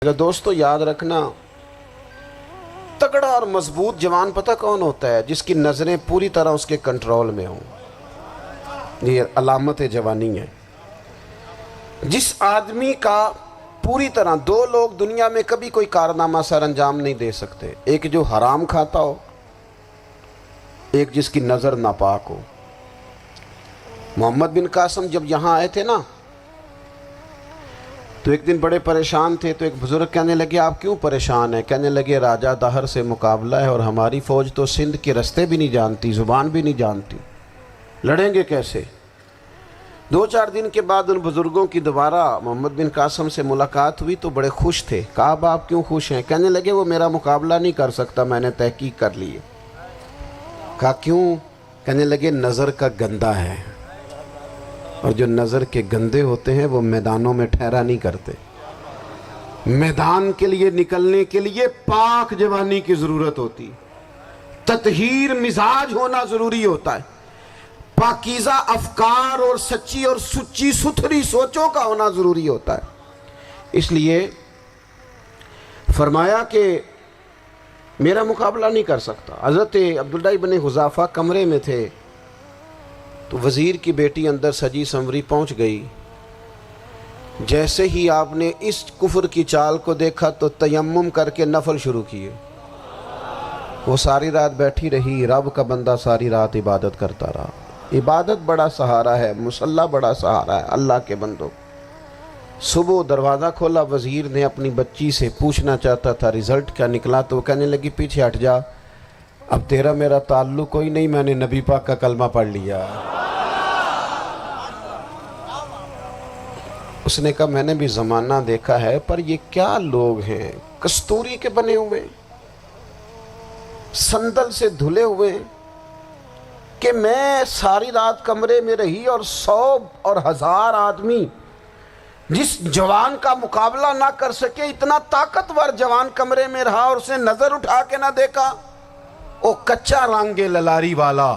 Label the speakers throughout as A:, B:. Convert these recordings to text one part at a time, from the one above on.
A: دوستو یاد رکھنا، تگڑا اور مضبوط جوان پتہ کون ہوتا ہے؟ جس کی نظریں پوری طرح اس کے کنٹرول میں ہوں۔ یہ علامت جوانی ہے۔ جس آدمی کا پوری طرح، دو لوگ دنیا میں کبھی کوئی کارنامہ سر انجام نہیں دے سکتے، ایک جو حرام کھاتا ہو، ایک جس کی نظر ناپاک ہو۔ محمد بن قاسم جب یہاں آئے تھے نا تو ایک دن بڑے پریشان تھے، تو ایک بزرگ کہنے لگے آپ کیوں پریشان ہیں؟ کہنے لگے راجہ دہر سے مقابلہ ہے اور ہماری فوج تو سندھ کے رستے بھی نہیں جانتی، زبان بھی نہیں جانتی، لڑیں گے کیسے؟ دو چار دن کے بعد ان بزرگوں کی دوبارہ محمد بن قاسم سے ملاقات ہوئی تو بڑے خوش تھے۔ کہا اب آپ کیوں خوش ہیں؟ کہنے لگے وہ میرا مقابلہ نہیں کر سکتا، میں نے تحقیق کر لی ہے۔ کہا کیوں؟ کہنے لگے نظر کا گندہ ہے، اور جو نظر کے گندے ہوتے ہیں وہ میدانوں میں ٹھہرا نہیں کرتے۔ میدان کے لیے نکلنے کے لیے پاک جوانی کی ضرورت ہوتی، تطہیر مزاج ہونا ضروری ہوتا ہے، پاکیزہ افکار اور سچی اور سچی ستھری سوچوں کا ہونا ضروری ہوتا ہے۔ اس لیے فرمایا کہ میرا مقابلہ نہیں کر سکتا۔ حضرت عبداللہ ابن حذافہ کمرے میں تھے تو وزیر کی بیٹی اندر سجی سنوری پہنچ گئی۔ جیسے ہی آپ نے اس کفر کی چال کو دیکھا تو تیمم کر کے نفل شروع کیے۔ وہ ساری رات بیٹھی رہی، رب کا بندہ ساری رات عبادت کرتا رہا۔ عبادت بڑا سہارا ہے، مصلی بڑا سہارا ہے اللہ کے بندوں۔ صبح دروازہ کھولا، وزیر نے اپنی بچی سے پوچھنا چاہتا تھا رزلٹ کیا نکلا، تو وہ کہنے لگی پیچھے ہٹ جا، اب تیرا میرا تعلق کوئی نہیں، میں نے نبی پاک کا کلمہ پڑھ لیا۔ اس نے کہا میں نے بھی زمانہ دیکھا ہے، پر یہ کیا لوگ ہیں، کستوری کے بنے ہوئے، سندل سے دھلے ہوئے، کہ میں ساری رات کمرے میں رہی اور 100 اور 1000 آدمی جس جوان کا مقابلہ نہ کر سکے، اتنا طاقتور جوان کمرے میں رہا اور اس نے نظر اٹھا کے نہ دیکھا۔ او کچا رنگ للاری والا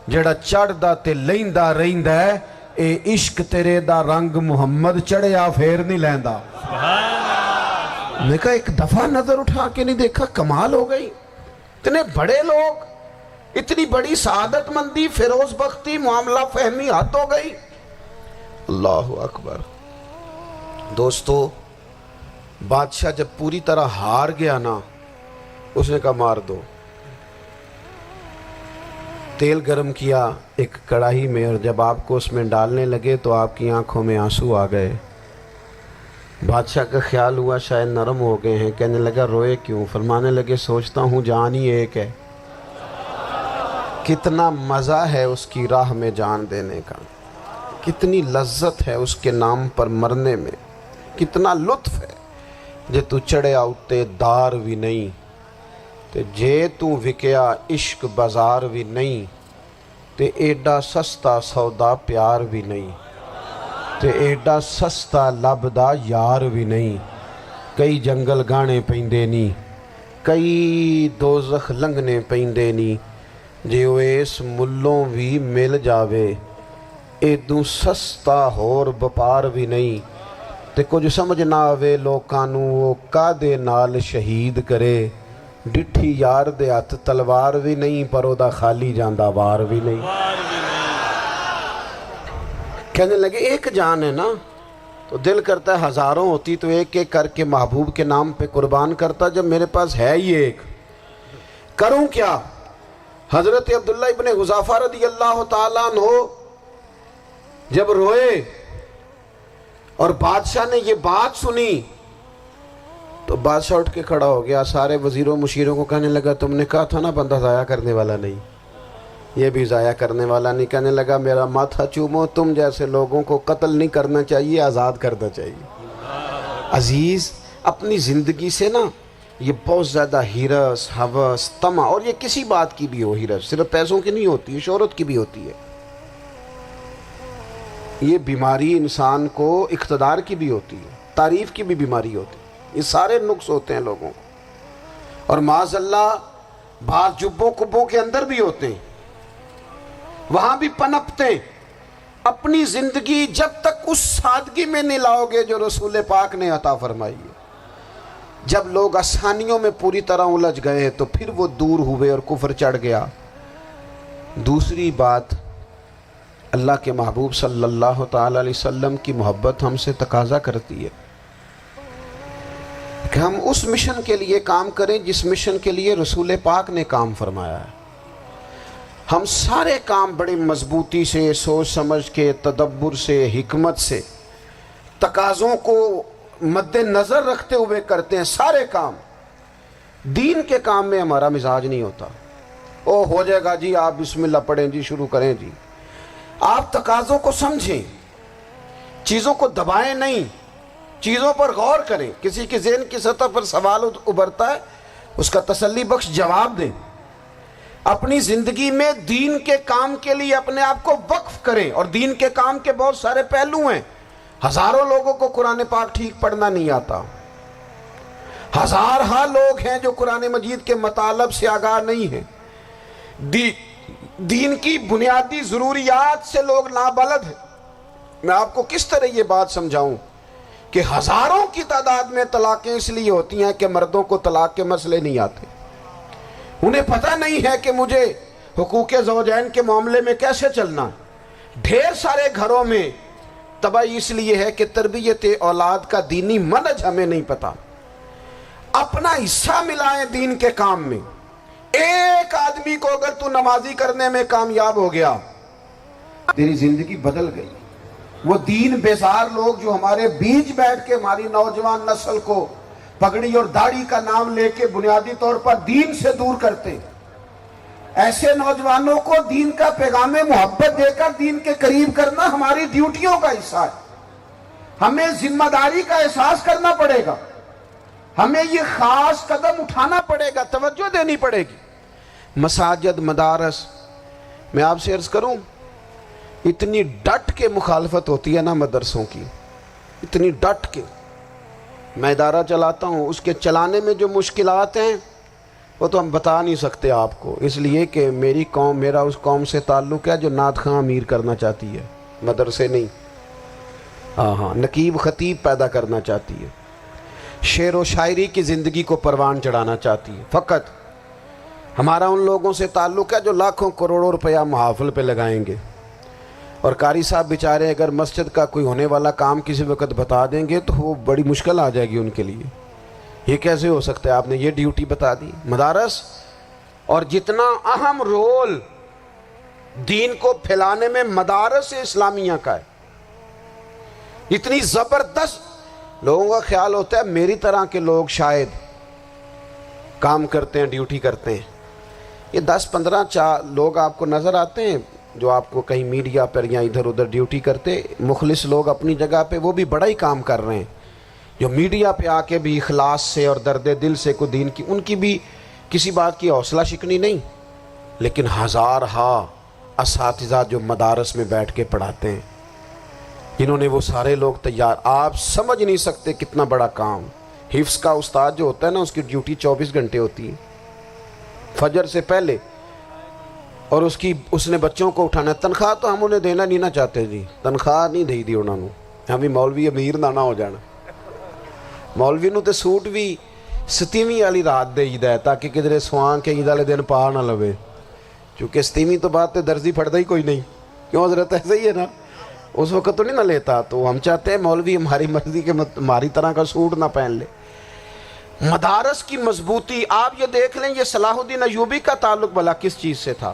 A: جڑا چڑھدا تے لیندا رہندا ہے، اے عشق تیرے دا رنگ محمد چڑھیا پھیر نہیں لیندا۔ میں کہا ایک دفعہ نظر اٹھا کے نہیں دیکھا، کمال ہو گئی۔ اتنے بڑے لوگ، اتنی بڑی سعادت مندی، فیروز بختی، معاملہ فہمی حد ہو گئی۔ اللہ اکبر۔ دوستو بادشاہ جب پوری طرح ہار گیا نا، اس نے کہا مار دو۔ تیل گرم کیا ایک کڑاہی میں، اور جب آپ کو اس میں ڈالنے لگے تو آپ کی آنکھوں میں آنسو آ گئے۔ بادشاہ کا خیال ہوا شاید نرم ہو گئے ہیں، کہنے لگا روئے کیوں؟ فرمانے لگے سوچتا ہوں جان ہی ایک ہے، کتنا مزہ ہے اس کی راہ میں جان دینے کا، کتنی لذت ہے اس کے نام پر مرنے میں، کتنا لطف ہے۔ جے تو چڑھیا اتے دار بھی نہیں تے جے تو وکیا عشق بازار بھی نہیں، تے ایڈا سستا سودا پیار بھی نہیں، تے ایڈا سستا لبدا یار بھی نہیں۔ کئی جنگل گانے پیندے نہیں، کئی دوزخ لنگنے پیندے نہیں، جے وہ اس ملوں بھی مل جاوے، ایدوں سستا ہور بپار بھی نہیں۔ تے کچھ سمجھ نہ آوے لوکاں نوں وہ کادے نال شہید کرے، ڈٹھی یار دے ہاتھ تلوار بھی نہیں، پر او دا خالی جاندہ وار بھی نہیں۔ کہنے لگے ایک جان ہے نا، تو دل کرتا ہے ہزاروں ہوتی تو ایک ایک کر کے محبوب کے نام پہ قربان کرتا، جب میرے پاس ہے ہی ایک، کروں کیا؟ حضرت عبداللہ ابن حذافہ رضی اللہ تعالیٰ عنہ جب روئے اور بادشاہ نے یہ بات سنی تو بادشاہ اٹھ کے کھڑا ہو گیا، سارے وزیروں مشیروں کو کہنے لگا تم نے کہا تھا نا بندہ ضائع کرنے والا نہیں، یہ بھی ضائع کرنے والا نہیں۔ کہنے لگا میرا ماتھا چومو، تم جیسے لوگوں کو قتل نہیں کرنا چاہیے، آزاد کرنا چاہیے۔ عزیز اپنی زندگی سے نا یہ بہت زیادہ ہرس، ہوس، طمع، اور یہ کسی بات کی بھی ہو، ہرس صرف پیسوں کی نہیں ہوتی ہے، شہرت کی بھی ہوتی ہے، یہ بیماری انسان کو اقتدار کی بھی ہوتی ہے، تعریف کی بھی بیماری ہوتی ہے، یہ سارے نقص ہوتے ہیں لوگوں کو، اور معاذ اللہ بعض جبوں کبوں کے اندر بھی ہوتے ہیں، وہاں بھی پنپتے ہیں۔ اپنی زندگی جب تک اس سادگی میں نہیں لاؤ گے جو رسول پاک نے عطا فرمائی ہے، جب لوگ آسانیوں میں پوری طرح الجھ گئے تو پھر وہ دور ہوئے اور کفر چڑھ گیا۔ دوسری بات، اللہ کے محبوب صلی اللہ تعالی علیہ وسلم کی محبت ہم سے تقاضا کرتی ہے کہ ہم اس مشن کے لیے کام کریں جس مشن کے لیے رسول پاک نے کام فرمایا ہے۔ ہم سارے کام بڑی مضبوطی سے، سوچ سمجھ کے، تدبر سے، حکمت سے، تقاضوں کو مد نظر رکھتے ہوئے کرتے ہیں سارے کام۔ دین کے کام میں ہمارا مزاج نہیں ہوتا، او ہو جائے گا جی، آپ بسم اللہ پڑھیں جی، شروع کریں جی۔ آپ تقاضوں کو سمجھیں، چیزوں کو دبائیں نہیں، چیزوں پر غور کریں۔ کسی کے ذہن کی سطح پر سوال ابھرتا ہے، اس کا تسلی بخش جواب دیں۔ اپنی زندگی میں دین کے کام کے لیے اپنے آپ کو وقف کریں، اور دین کے کام کے بہت سارے پہلو ہیں۔ ہزاروں لوگوں کو قرآن پاک ٹھیک پڑھنا نہیں آتا، ہزارہا لوگ ہیں جو قرآن مجید کے مطالب سے آگاہ نہیں ہیں، دین کی بنیادی ضروریات سے لوگ نابلد ہیں۔ میں آپ کو کس طرح یہ بات سمجھاؤں کہ ہزاروں کی تعداد میں طلاقیں اس لیے ہوتی ہیں کہ مردوں کو طلاق کے مسئلے نہیں آتے، انہیں پتہ نہیں ہے کہ مجھے حقوق زوجین کے معاملے میں کیسے چلنا۔ ڈھیر سارے گھروں میں تباہی اس لیے ہے کہ تربیت اولاد کا دینی منہج ہمیں نہیں پتا۔ اپنا حصہ ملائیں دین کے کام میں۔ ایک آدمی کو اگر تو نمازی کرنے میں کامیاب ہو گیا، تیری زندگی بدل گئی۔ وہ دین بیزار لوگ جو ہمارے بیچ بیٹھ کے ہماری نوجوان نسل کو پگڑی اور داڑھی کا نام لے کے بنیادی طور پر دین سے دور کرتے، ایسے نوجوانوں کو دین کا پیغام محبت دے کر دین کے قریب کرنا ہماری ڈیوٹیوں کا حصہ ہے۔ ہمیں ذمہ داری کا احساس کرنا پڑے گا، ہمیں یہ خاص قدم اٹھانا پڑے گا، توجہ دینی پڑے گی۔ مساجد، مدارس، میں آپ سے عرض کروں، اتنی ڈٹ کے مخالفت ہوتی ہے نا مدرسوں کی، اتنی ڈٹ کے۔ میں ادارہ چلاتا ہوں، اس کے چلانے میں جو مشکلات ہیں وہ تو ہم بتا نہیں سکتے آپ کو، اس لیے کہ میری قوم، میرا اس قوم سے تعلق ہے جو نعت خواں امیر کرنا چاہتی ہے، مدرسے نہیں۔ نقیب خطیب پیدا کرنا چاہتی ہے، شعر و شاعری کی زندگی کو پروان چڑھانا چاہتی ہے۔ فقط ہمارا ان لوگوں سے تعلق ہے جو لاکھوں کروڑوں روپیہ محافل پہ لگائیں گے، اور قاری صاحب بیچارے اگر مسجد کا کوئی ہونے والا کام کسی وقت بتا دیں گے تو وہ بڑی مشکل آ جائے گی ان کے لیے۔ یہ کیسے ہو سکتا ہے، آپ نے یہ ڈیوٹی بتا دی۔ مدارس، اور جتنا اہم رول دین کو پھیلانے میں مدارس اسلامیہ کا ہے، اتنی زبردست، لوگوں کا خیال ہوتا ہے میری طرح کے لوگ شاید کام کرتے ہیں، ڈیوٹی کرتے ہیں۔ یہ 10-15 لوگ آپ کو نظر آتے ہیں جو آپ کو کہیں میڈیا پر یا ادھر ادھر ڈیوٹی کرتے، مخلص لوگ اپنی جگہ پہ، وہ بھی بڑا ہی کام کر رہے ہیں، جو میڈیا پہ آ کے بھی اخلاص سے اور درد دل سے کو دین کی، ان کی بھی کسی بات کی حوصلہ شکنی نہیں۔ لیکن ہزارہا اساتذہ جو مدارس میں بیٹھ کے پڑھاتے ہیں، جنہوں نے وہ سارے لوگ تیار، آپ سمجھ نہیں سکتے کتنا بڑا کام۔ حفظ کا استاد جو ہوتا ہے نا، اس کی ڈیوٹی 24 گھنٹے ہوتی ہے، فجر سے پہلے، اور اس نے بچوں کو اٹھانا ہے۔ تنخواہ تو ہم انہیں دینا نہیں نہ چاہتے جی، تنخواہ نہیں دے دی انہوں نے، ہمیں مولوی امیر نہ ہو جانا۔ مولوی نو تے سوٹ بھی 27ویں والی رات دے ہے تاکہ کدھر سوان کے عید والے دن پا نہ لوے، چونکہ 27ویں تو بعد تے درزی پھڑتا ہی کوئی نہیں، کیوں حضرت؟ ایسا ہی ہے نا، اس وقت تو نہیں نہ لیتا، تو ہم چاہتے ہیں مولوی ہماری مرضی کے ہماری طرح کا سوٹ نہ پہن لے۔ مدارس کی مضبوطی، آپ یہ دیکھ لیں، یہ صلاح الدین ایوبی کا تعلق بھلا کس چیز سے تھا؟